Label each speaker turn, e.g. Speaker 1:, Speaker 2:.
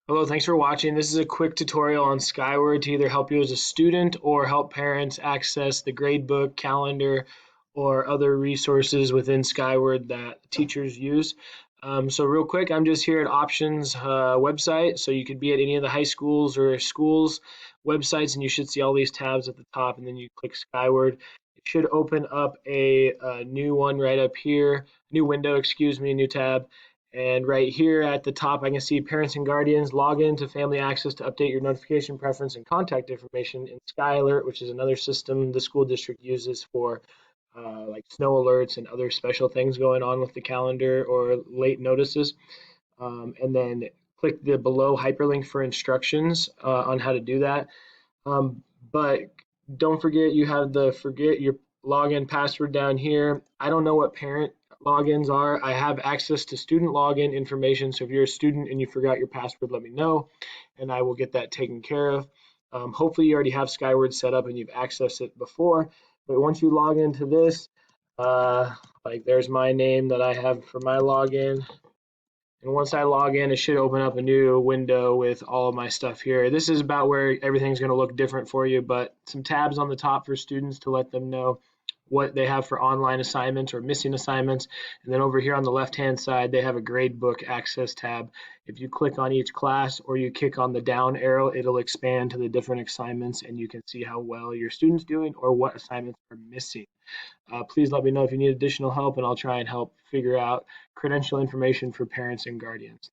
Speaker 1: Hello, thanks for watching. This is a quick tutorial on Skyward to either help you as a student or help parents access the gradebook, calendar, or other resources within Skyward that teachers use. So real quick, I'm just here at Options website. So you could be at any of the high schools or schools websites, and you should see all these tabs at the top, and then you click Skyward. It should open up a new one right up here, new window, excuse me, new tab. And right here at the top, I can see parents and guardians log in to Family Access to update your notification preference and contact information in Sky Alert, which is another system the school district uses for like snow alerts and other special things going on with the calendar or late notices. And then click the below hyperlink for instructions on how to do that. But don't forget you have the forget your login password down here. I don't know what parent logins are. I have access to student login information. So if you're a student and you forgot your password, let me know and I will get that taken care of. Hopefully you already have Skyward set up and you've accessed it before. But once you log into this, like there's my name that I have for my login. And once I log in, it should open up a new window with all of my stuff here. This is about where everything's going to look different for you, but some tabs on the top for students to let them know what they have for online assignments or missing assignments. And then over here on the left-hand side, they have a gradebook access tab. If you click on each class or you click on the down arrow, it'll expand to the different assignments and you can see how well your student's doing or what assignments are missing. Please let me know if you need additional help and I'll try and help figure out credential information for parents and guardians.